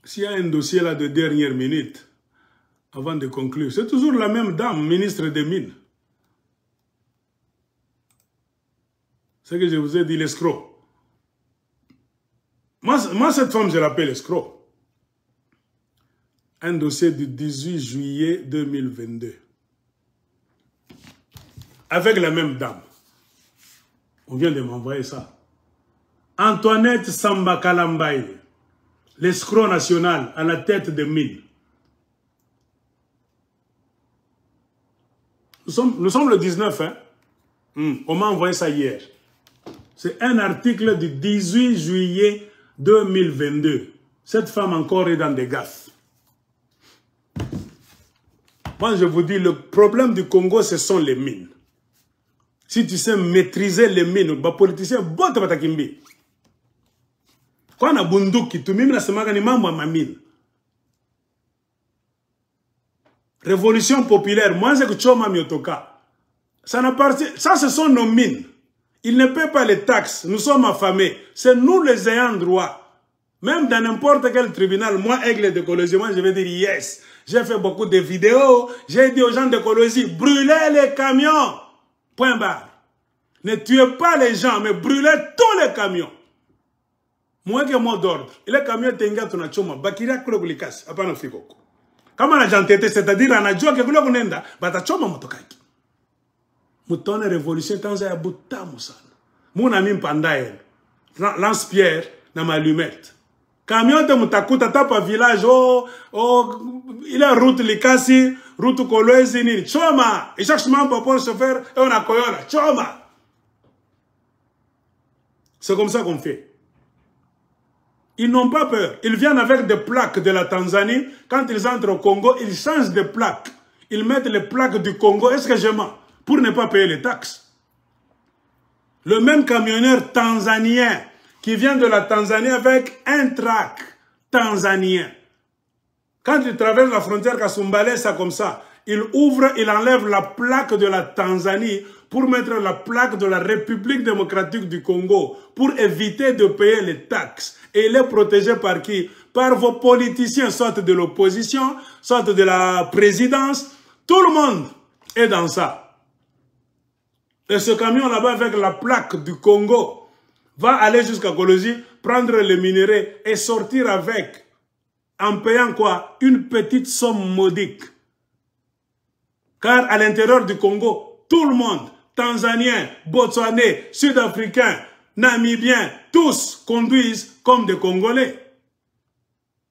S'il y a un dossier là de dernière minute, avant de conclure, c'est toujours la même dame, ministre des Mines. C'est ce que je vous ai dit, l'escroc. Moi, cette femme, je l'appelle escroc. Un dossier du 18 juillet 2022. Avec la même dame. On vient de m'envoyer ça. Antoinette Samba Kalambaye, l'escroc national à la tête de mine. Nous sommes le 19, hein? On m'a envoyé ça hier. C'est un article du 18 juillet 2022. Cette femme encore est dans des gaffes. Moi, je vous dis, le problème du Congo, ce sont les mines. Si tu sais maîtriser les mines, les politiciens, bon, tu vas t'akimbi. Quand on a bunduki, tu mime la semana ni mambo ma mine. Révolution populaire, moi, c'est que Choma Miotoka. Ça n'appartient, ça, ce sont nos mines. Ils ne paient pas les taxes. Nous sommes affamés. C'est nous les ayants droit. Même dans n'importe quel tribunal, moi, aigle d'écologie, moi, je vais dire yes. J'ai fait beaucoup de vidéos. J'ai dit aux gens d'écologie, brûlez les camions. Point barre. Ne tuez pas les gens, mais brûlez tous les camions. Moi, qui ai mot d'ordre. Et les camions, tenga tuna choma. Bakira kulogulikas. Apana fikoko. Kama na jantete, c'est-à-dire, anajua ke kulogunenda, bata choma motokaki. Mutone révolution tanza ya butamu sana. Mon ami mpandael. Lance-pierre na ma allumette. Camion de mutakuta tapa village il a route likasi, route kolwezi nini. Choma. Et chaque semaine pour le chauffeur et on a koyola. Choma. C'est comme ça qu'on fait. Ils n'ont pas peur. Ils viennent avec des plaques de la Tanzanie. Quand ils entrent au Congo, ils changent de plaques. Ils mettent les plaques du Congo. Est-ce que je mens? Pour ne pas payer les taxes. Le même camionneur tanzanien qui vient de la Tanzanie avec un track tanzanien. Quand il traverse la frontière Kasumbalé, ça comme ça, il ouvre, il enlève la plaque de la Tanzanie pour mettre la plaque de la République démocratique du Congo pour éviter de payer les taxes. Et il est protégé par qui? Par vos politiciens, soit de l'opposition, soit de la présidence. Tout le monde est dans ça. Et ce camion là-bas avec la plaque du Congo va aller jusqu'à Kolosi, prendre les minéraux et sortir avec, en payant quoi? Une petite somme modique. Car à l'intérieur du Congo, tout le monde, Tanzaniens, Botswanais, Sud-Africains, Namibiens, tous conduisent comme des Congolais.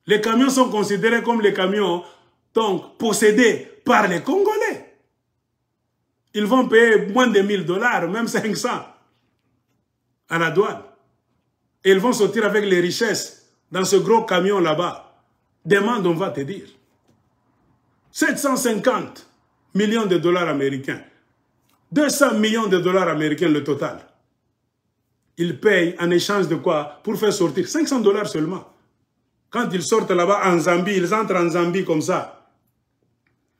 Les camions sont considérés comme les camions donc possédés par les Congolais. Ils vont payer moins de $1000, même 500 à la douane. Et ils vont sortir avec les richesses dans ce gros camion là-bas. Demande, on va te dire. 750 millions de dollars américains. 200 millions de dollars américains le total. Ils payent en échange de quoi? Pour faire sortir $500 seulement. Quand ils sortent là-bas en Zambie, ils entrent en Zambie comme ça.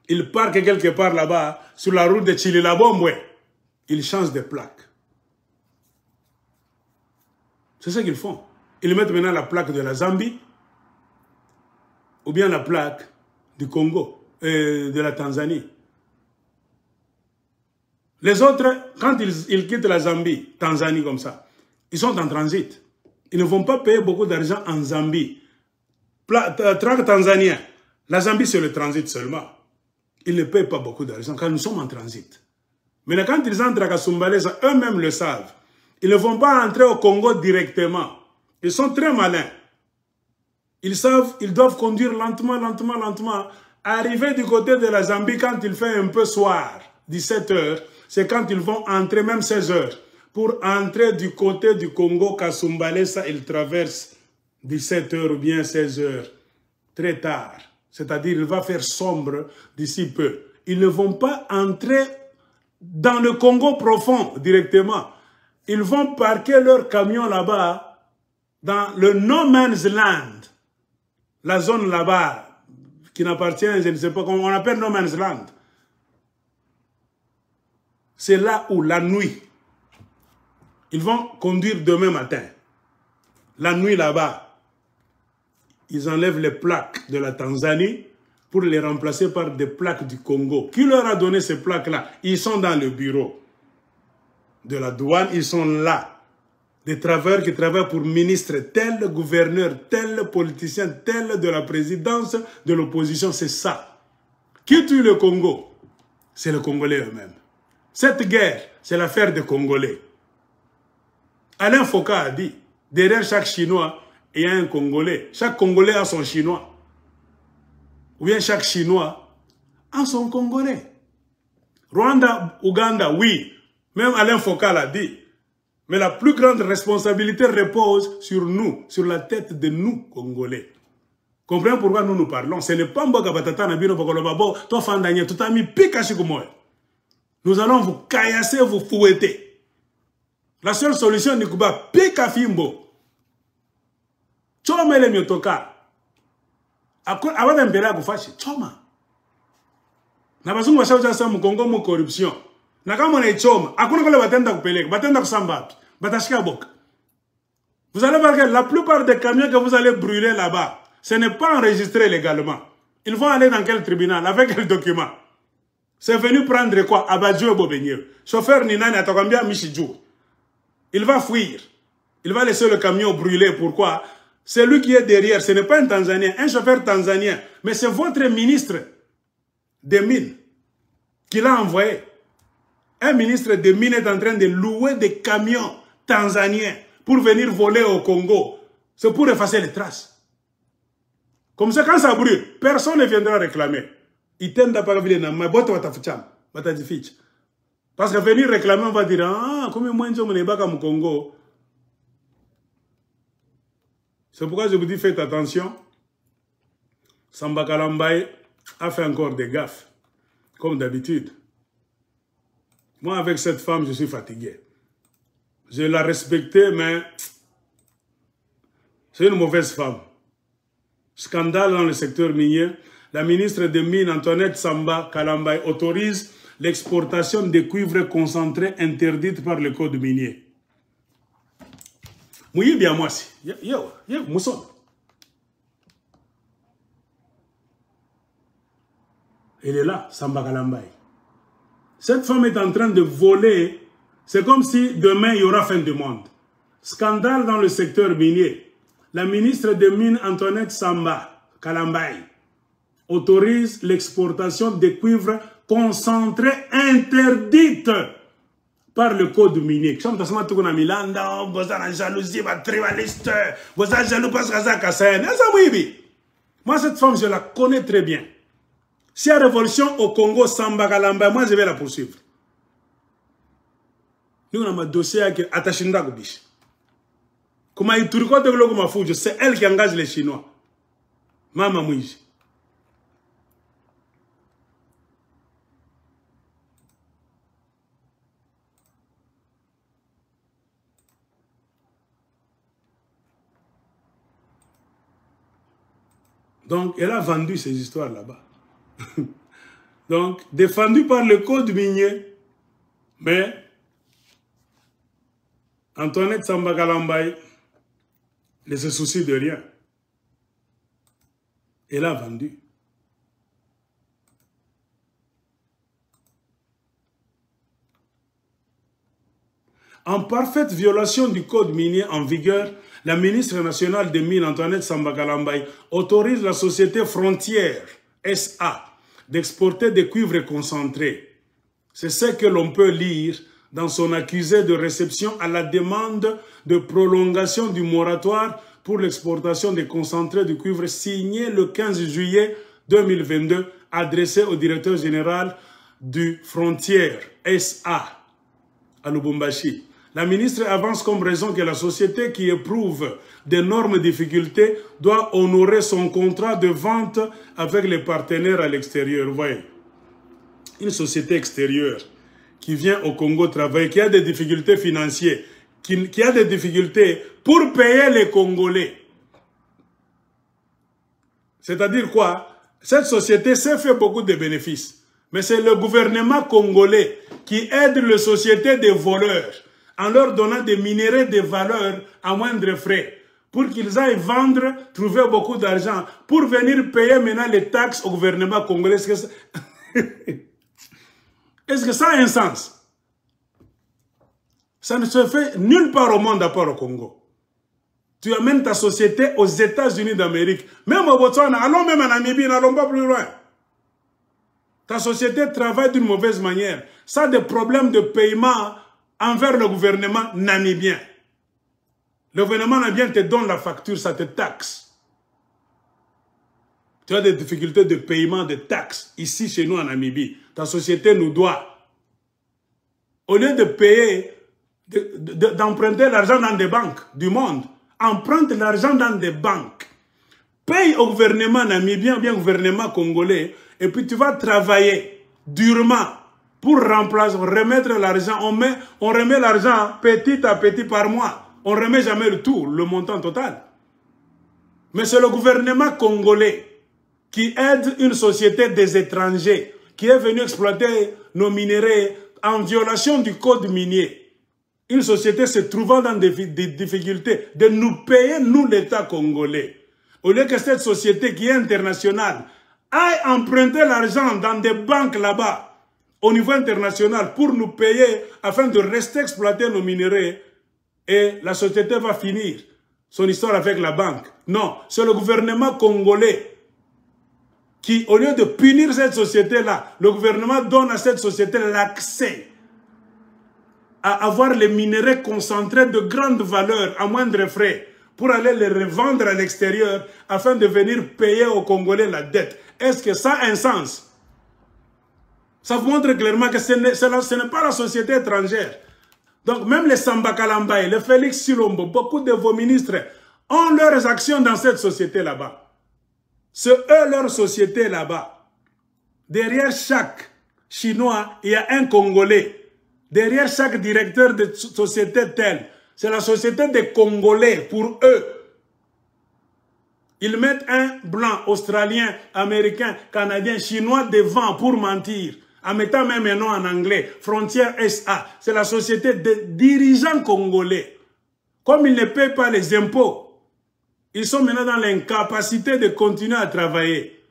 Ils parquent quelque part là-bas, sur la route de Chililabombe. Ils changent de plaque. C'est ce qu'ils font. Ils mettent maintenant la plaque de la Zambie, ou bien la plaque du Congo, de la Tanzanie. Les autres, quand ils quittent la Zambie, Tanzanie comme ça, ils sont en transit. Ils ne vont pas payer beaucoup d'argent en Zambie. Traque tanzanien. La Zambie, c'est le transit seulement. Ils ne payent pas beaucoup d'argent car nous sommes en transit. Mais quand ils entrent à Kasumbalesa, eux-mêmes le savent. Ils ne vont pas entrer au Congo directement. Ils sont très malins. Ils savent, ils doivent conduire lentement, lentement, lentement. Arriver du côté de la Zambie quand il fait un peu soir, 17 h, c'est quand ils vont entrer, même 16 h. Pour entrer du côté du Congo, Kasumbalesa, ils traversent 17 h ou bien 16 h. Très tard. C'est-à-dire, il va faire sombre d'ici peu. Ils ne vont pas entrer dans le Congo profond directement. Ils vont parquer leur camion là-bas dans le No Man's Land. La zone là-bas qui n'appartient, je ne sais pas comment on appelle No Man's Land. C'est là où la nuit, ils vont conduire demain matin. La nuit là-bas. ils enlèvent les plaques de la Tanzanie pour les remplacer par des plaques du Congo. Qui leur a donné ces plaques-là? Ils sont dans le bureau de la douane, ils sont là. Des travailleurs qui travaillent pour ministre tel, gouverneur tel, politicien tel, de la présidence, de l'opposition, c'est ça. Qui tue le Congo? C'est les Congolais eux-mêmes. Cette guerre, c'est l'affaire des Congolais. Alain Foucault a dit, derrière chaque Chinois, il y a un Congolais. Chaque Congolais a son Chinois. Ou bien chaque Chinois a son Congolais. Rwanda, Ouganda, oui. Même Alain Foucault l'a dit. Mais la plus grande responsabilité repose sur nous, sur la tête de nous, Congolais. Comprenez pourquoi nous parlons. Ce n'est pas Mboka Batata Nabino Bakolobabo, Tofandanya, tout ami, Pikashikumoy. Nous allons vous caillasser, vous fouetter. La seule solution, c'est que Pikafimbo. Choma ele myotoka. Awada mbele kufashi. Choma. Na bazungu washauri sana mkongo mu corruption. Na kama na choma, hakuna kule batenda kupeleka, batenda kusamba wapi? Batashika boka. Vous allez voir que la plupart des camions que vous allez brûler là-bas, ce n'est pas enregistré légalement. Ils vont aller dans quel tribunal? Avec quel document? C'est venu prendre quoi? Abadjo Bobenye. Chauffeur Ninani Atokambia Michidjou. Il va fuir. Il va laisser le camion brûler. Pourquoi? C'est lui qui est derrière. Ce n'est pas un Tanzanien, un chauffeur tanzanien. Mais c'est votre ministre des Mines qui l'a envoyé. Un ministre des Mines est en train de louer des camions tanzaniens pour venir voler au Congo. C'est pour effacer les traces. Comme ça, quand ça brûle, personne ne viendra réclamer. Parce que venir réclamer, on va dire, ah, comment moi, je me bats au Congo. C'est pourquoi je vous dis, faites attention. Samba Kalambaye a fait encore des gaffes, comme d'habitude. Moi, avec cette femme, je suis fatigué. Je la respectais, mais c'est une mauvaise femme. Scandale dans le secteur minier. La ministre des Mines, Antoinette Samba Kalambaye, autorise l'exportation de cuivre concentré interdite par le code minier. Mouillé bien moi si. Yo, mousson. Elle est là, Samba Kalambaye. Cette femme est en train de voler. C'est comme si demain il y aura fin du monde. Scandale dans le secteur minier. La ministre des Mines, Antoinette Samba Kalambaye, autorise l'exportation de cuivre concentré interdite par le code minier. Moi, cette femme, je la connais très bien. Si il y a révolution au Congo, Samba Kalambaye, moi, je vais la poursuivre. Nous, on a un dossier avec Atachinda Gobish. Comment il tourne de l'Ogoma, c'est elle qui engage les Chinois. Maman Mouiji. Donc, elle a vendu ces histoires là-bas. Donc, défendu par le code minier. Mais, Antoinette Samba Kalambaye ne se soucie de rien. Elle a vendu. En parfaite violation du code minier en vigueur, la ministre nationale des Mines, Antoinette Samba Kalambaye, autorise la société Frontière SA d'exporter des cuivres concentrés. C'est ce que l'on peut lire dans son accusé de réception à la demande de prolongation du moratoire pour l'exportation des concentrés de cuivre signé le 15 juillet 2022, adressé au directeur général du Frontière SA à Lubumbashi. La ministre avance comme raison que la société qui éprouve d'énormes difficultés doit honorer son contrat de vente avec les partenaires à l'extérieur. Vous voyez, une société extérieure qui vient au Congo travailler, qui a des difficultés financières, qui a des difficultés pour payer les Congolais. C'est-à-dire quoi? Cette société s'est fait beaucoup de bénéfices. Mais c'est le gouvernement congolais qui aide les sociétés des voleurs en leur donnant des minéraux de valeur à moindre frais pour qu'ils aillent vendre, trouver beaucoup d'argent, pour venir payer maintenant les taxes au gouvernement congolais. Est-ce que ça a un sens? Ça ne se fait nulle part au monde à part au Congo. Tu amènes ta société aux États-Unis d'Amérique, même au Botswana, allons même en Namibie, n'allons pas plus loin. Ta société travaille d'une mauvaise manière. Ça a des problèmes de paiement envers le gouvernement namibien. Le gouvernement namibien te donne la facture, ça te taxe. Tu as des difficultés de paiement de taxes ici chez nous en Namibie. Ta société nous doit. Au lieu de payer, d'emprunter l'argent dans des banques du monde, emprunte l'argent dans des banques. Paye au gouvernement namibien ou bien au gouvernement congolais et puis tu vas travailler durement pour remplacer, remettre l'argent. On remet l'argent petit à petit par mois. On ne remet jamais le tout, le montant total. Mais c'est le gouvernement congolais qui aide une société des étrangers qui est venue exploiter nos minéraux en violation du code minier. Une société se trouvant dans des difficultés de nous payer, nous, l'État congolais. Au lieu que cette société qui est internationale aille emprunter l'argent dans des banques là-bas, au niveau international, pour nous payer afin de rester exploiter nos minéraux, et la société va finir son histoire avec la banque. Non, c'est le gouvernement congolais qui, au lieu de punir cette société-là, le gouvernement donne à cette société l'accès à avoir les minéraux concentrés de grande valeur à moindre frais pour aller les revendre à l'extérieur afin de venir payer aux Congolais la dette. Est-ce que ça a un sens? Ça vous montre clairement que ce n'est pas la société étrangère. Donc même les Samba Kalambaye, les Félix Silombo, beaucoup de vos ministres ont leurs actions dans cette société là-bas. C'est eux leur société là-bas. Derrière chaque Chinois, il y a un Congolais. Derrière chaque directeur de société telle, c'est la société des Congolais pour eux. Ils mettent un blanc, australien, américain, canadien, chinois devant pour mentir. En mettant même un nom en anglais, Frontière SA. C'est la société des dirigeants congolais. Comme ils ne payent pas les impôts, ils sont maintenant dans l'incapacité de continuer à travailler.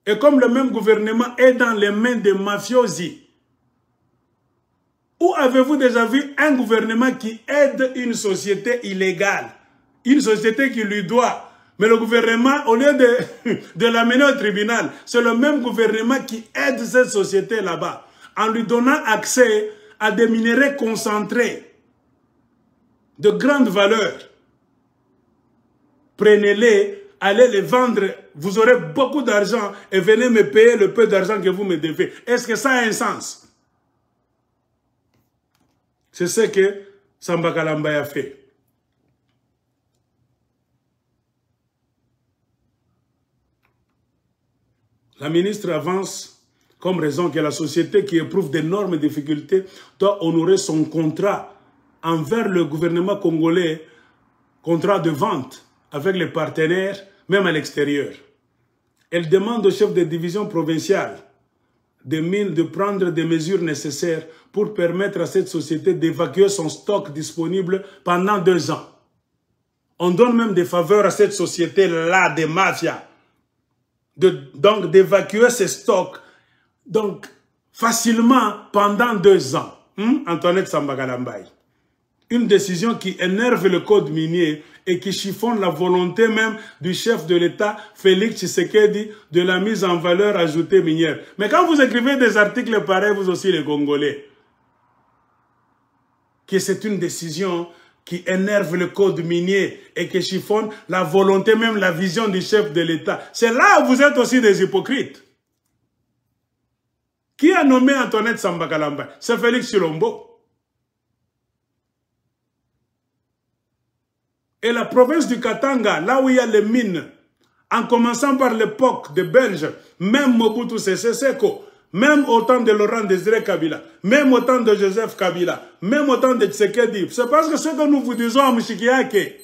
Et comme le même gouvernement est dans les mains des mafiosi, où avez-vous déjà vu un gouvernement qui aide une société illégale? Une société qui lui doit. Mais le gouvernement, au lieu de l'amener au tribunal, c'est le même gouvernement qui aide cette société là-bas, en lui donnant accès à des minéraux concentrés de grande valeur. Prenez-les, allez les vendre, vous aurez beaucoup d'argent et venez me payer le peu d'argent que vous me devez. Est-ce que ça a un sens? C'est ce que Samba Kalambaye a fait. La ministre avance comme raison que la société qui éprouve d'énormes difficultés doit honorer son contrat envers le gouvernement congolais, contrat de vente avec les partenaires, même à l'extérieur. Elle demande au chef de division provinciale des mines de prendre des mesures nécessaires pour permettre à cette société d'évacuer son stock disponible pendant 2 ans. On donne même des faveurs à cette société-là, des mafias. Donc d'évacuer ces stocks donc, facilement pendant 2 ans. Antoinette Samba Kalambaye. Une décision qui énerve le code minier et qui chiffonne la volonté même du chef de l'État, Félix Tshisekedi, de la mise en valeur ajoutée minière. Mais quand vous écrivez des articles pareils, vous aussi les Congolais, que c'est une décision qui énerve le code minier et qui chiffonne la volonté, même la vision du chef de l'État. C'est là où vous êtes aussi des hypocrites. Qui a nommé Antoinette Samba Kalambaye? C'est Félix Silombo. Et la province du Katanga, là où il y a les mines, en commençant par l'époque des Belges, même Mobutu Sese Seko, même au temps de Laurent Désiré Kabila, même au temps de Joseph Kabila, même au temps de Tshisekedi. C'est parce que ce que nous vous disons à Mouchikiake,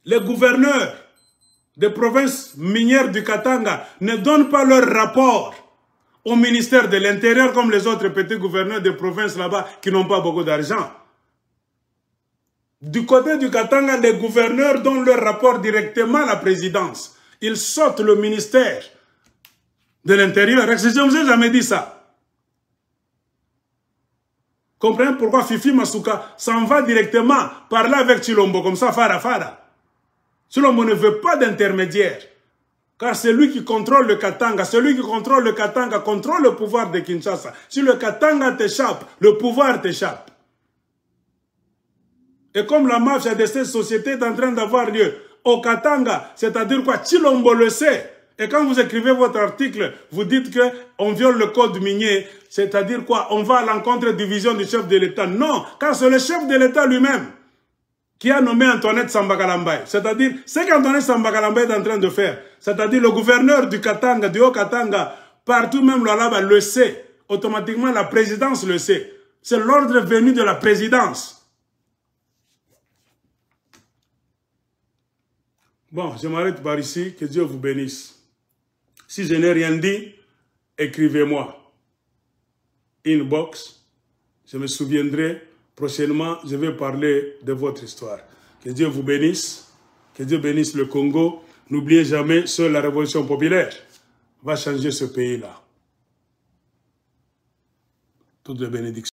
les gouverneurs des provinces minières du Katanga ne donnent pas leur rapport au ministère de l'Intérieur comme les autres petits gouverneurs des provinces là-bas qui n'ont pas beaucoup d'argent. Du côté du Katanga, les gouverneurs donnent leur rapport directement à la présidence. Ils sortent le ministère de l'Intérieur. Je ne vous ai jamais dit ça. Comprenez pourquoi Fifi Masuka s'en va directement parler avec Chilombo, comme ça, Fara. Chilombo ne veut pas d'intermédiaire. Car c'est lui qui contrôle le Katanga. Celui qui contrôle le Katanga contrôle le pouvoir de Kinshasa. Si le Katanga t'échappe, le pouvoir t'échappe. Et comme la mafia de cette société est en train d'avoir lieu au Katanga, c'est-à-dire quoi, Chilombo le sait. Et quand vous écrivez votre article, vous dites qu'on viole le code minier, c'est-à-dire quoi, on va à l'encontre de vision du chef de l'État. Non, car c'est le chef de l'État lui-même qui a nommé Antoinette Samba-Kalambaye. C'est-à-dire, ce qu'Antoinette Samba-Kalambaye est en train de faire, c'est-à-dire le gouverneur du Katanga, du Haut-Katanga, partout même là-bas le sait. Automatiquement, la présidence le sait. C'est l'ordre venu de la présidence. Bon, je m'arrête par ici. Que Dieu vous bénisse. Si je n'ai rien dit, écrivez-moi. Inbox. Je me souviendrai. Prochainement, je vais parler de votre histoire. Que Dieu vous bénisse. Que Dieu bénisse le Congo. N'oubliez jamais, seule la révolution populaire va changer ce pays-là. Toutes les bénédictions.